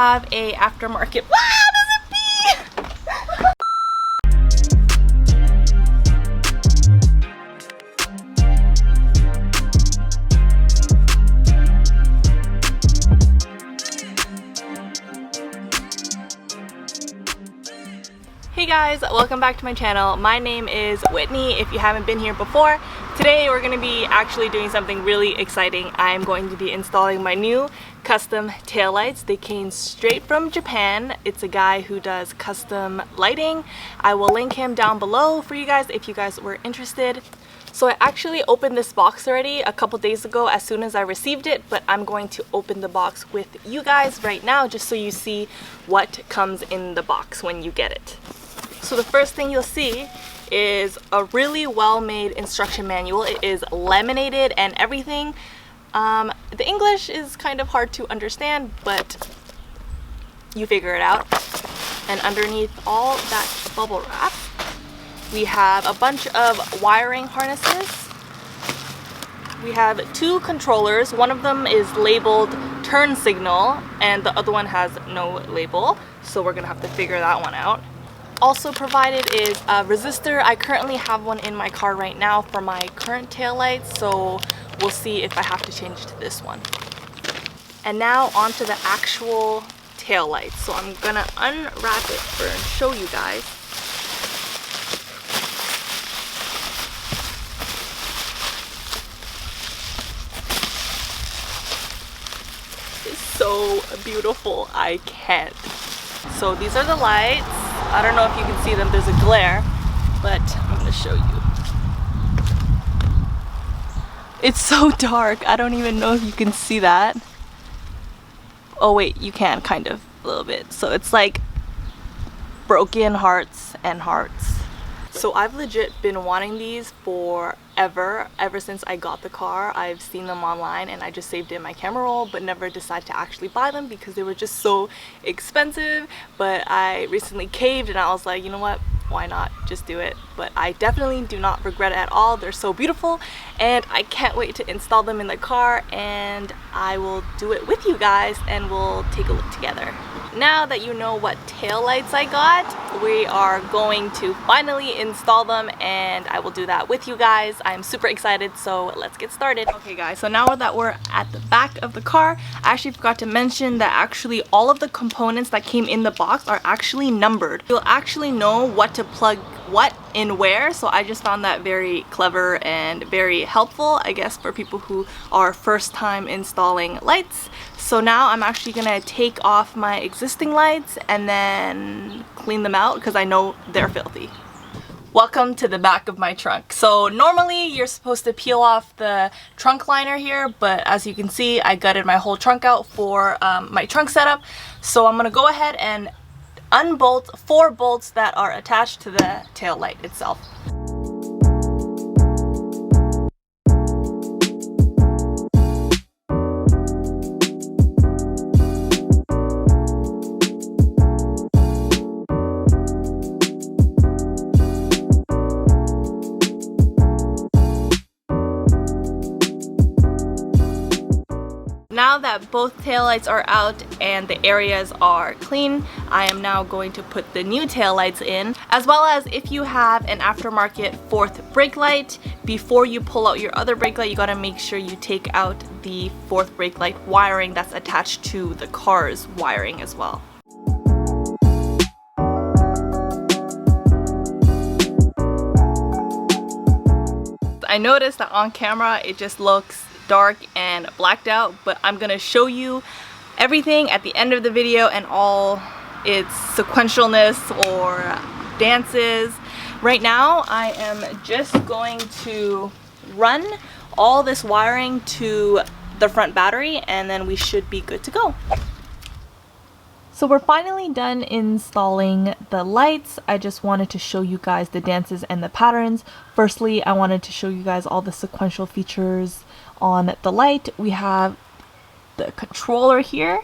Have a aftermarket. Wow, there's a bee! Hey guys, welcome back to my channel. My name is Whitney if you haven't been here before. Today we're going to be actually doing something really exciting. I'm going to be installing my new custom taillights. They came straight from Japan. It's a guy who does custom lighting. I will link him down below for you guys if you guys were interested. So I actually opened this box already a couple days ago as soon as I received it, but I'm going to open the box with you guys right now just so you see what comes in the box when you get it. So the first thing you'll see is a really well-made instruction manual. It is laminated and everything. The English is kind of hard to understand, but you figure it out. And underneath all that bubble wrap, we have a bunch of wiring harnesses. We have two controllers. One of them is labeled turn signal and the other one has no label. So we're gonna have to figure that one out. Also provided is a resistor. I currently have one in my car right now for my current taillights, so we'll see if I have to change to this one. And now onto the actual taillights. So I'm gonna unwrap it and show you guys. It's so beautiful, I can't. So these are the lights. I don't know if you can see them, there's a glare, but I'm gonna show you. It's so dark, I don't even know if you can see that. Oh wait, you can kind of, a little bit. So it's like broken hearts and hearts. So I've legit been wanting these forever, ever since I got the car. I've seen them online and I just saved it in my camera roll, but never decided to actually buy them because they were just so expensive. But I recently caved and I was like, you know what, why not just do it? But I definitely do not regret it at all. They're so beautiful and I can't wait to install them in the car, and I will do it with you guys and we'll take a look together. Now that you know what taillights I got, we are going to finally install them and I will do that with you guys. I'm super excited, so let's get started. Okay guys, so now that we're at the back of the car, I actually forgot to mention that actually all of the components that came in the box are actually numbered. You'll actually know what to plug what in where, so I just found that very clever and very helpful, I guess, for people who are first time installing lights. So now I'm actually gonna take off my existing lights and then clean them out because I know they're filthy. Welcome to the back of my trunk. So normally you're supposed to peel off the trunk liner here, but as you can see, I gutted my whole trunk out for my trunk setup. So I'm gonna go ahead and unbolt 4 bolts that are attached to the tail light itself. Now that both taillights are out and the areas are clean, I am now going to put the new taillights in, as well as if you have an aftermarket 4th brake light, before you pull out your other brake light, you gotta make sure you take out the 4th brake light wiring that's attached to the car's wiring as well. I noticed that on camera it just looks dark and blacked out, but I'm gonna show you everything at the end of the video and all its sequentialness or dances. Right now I am just going to run all this wiring to the front battery and then we should be good to go. So we're finally done installing the lights. I just wanted to show you guys the dances and the patterns. Firstly, I wanted to show you guys all the sequential features on the light. We have the controller here.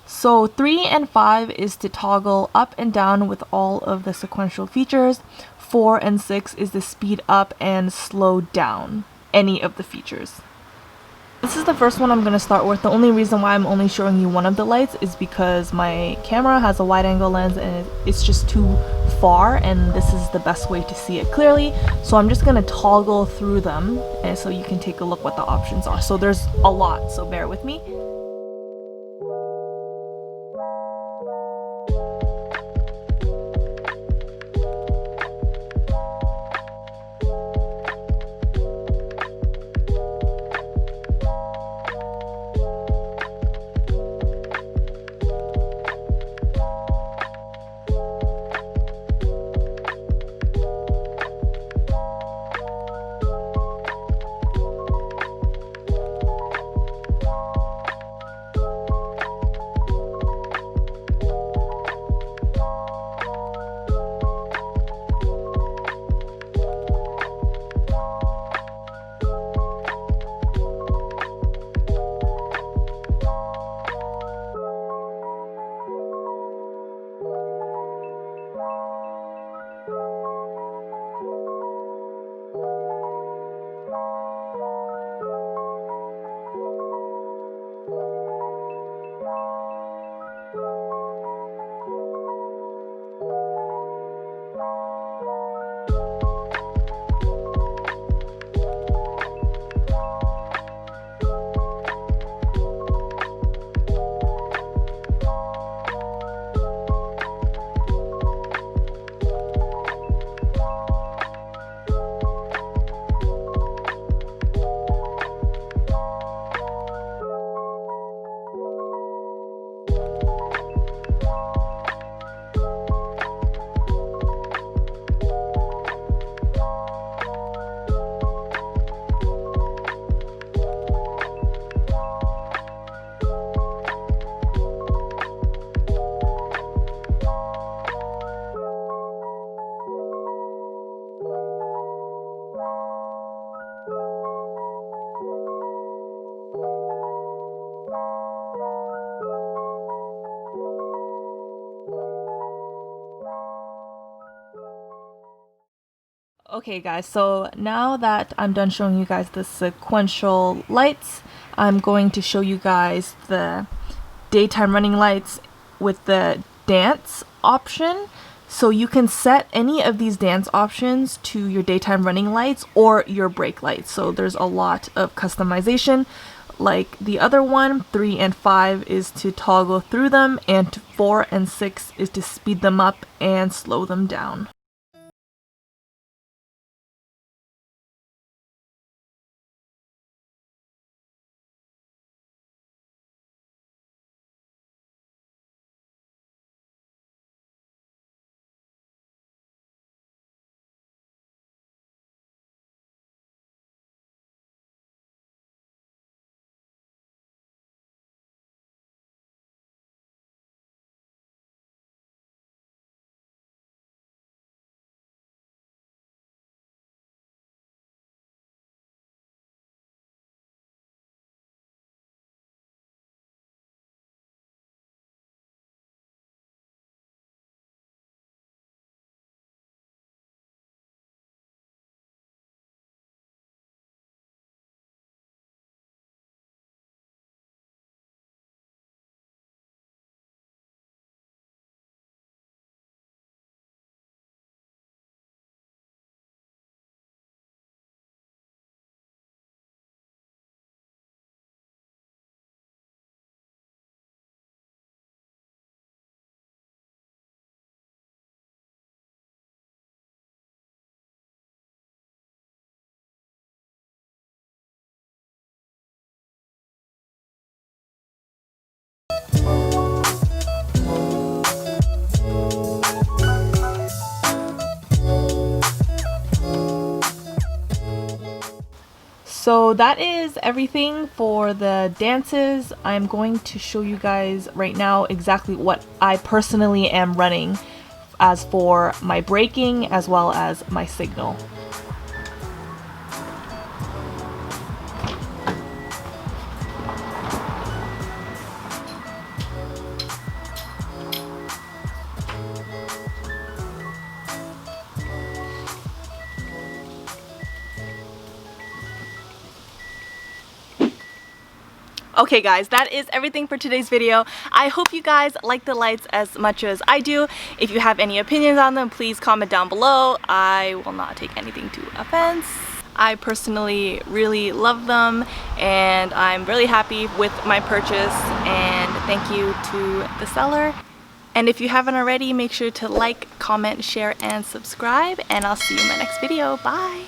So 3 and 5 is to toggle up and down with all of the sequential features. 4 and 6 is to speed up and slow down any of the features. This is the first one I'm going to start with. The only reason why I'm only showing you one of the lights is because my camera has a wide angle lens and it's just too far, and this is the best way to see it clearly. So I'm just going to toggle through them and so you can take a look what the options are. So there's a lot, so bear with me. Okay guys, so now that I'm done showing you guys the sequential lights, I'm going to show you guys the daytime running lights with the dance option. So you can set any of these dance options to your daytime running lights or your brake lights. So there's a lot of customization. Like the other one, 3 and 5 is to toggle through them, and 4 and 6 is to speed them up and slow them down. So that is everything for the dances. I'm going to show you guys right now exactly what I personally am running as for my braking as well as my signal. Okay guys, that is everything for today's video. I hope you guys like the lights as much as I do. If you have any opinions on them, please comment down below. I will not take anything to offense. I personally really love them and I'm really happy with my purchase, and thank you to the seller. And if you haven't already, make sure to like, comment, share, and subscribe, and I'll see you in my next video. Bye!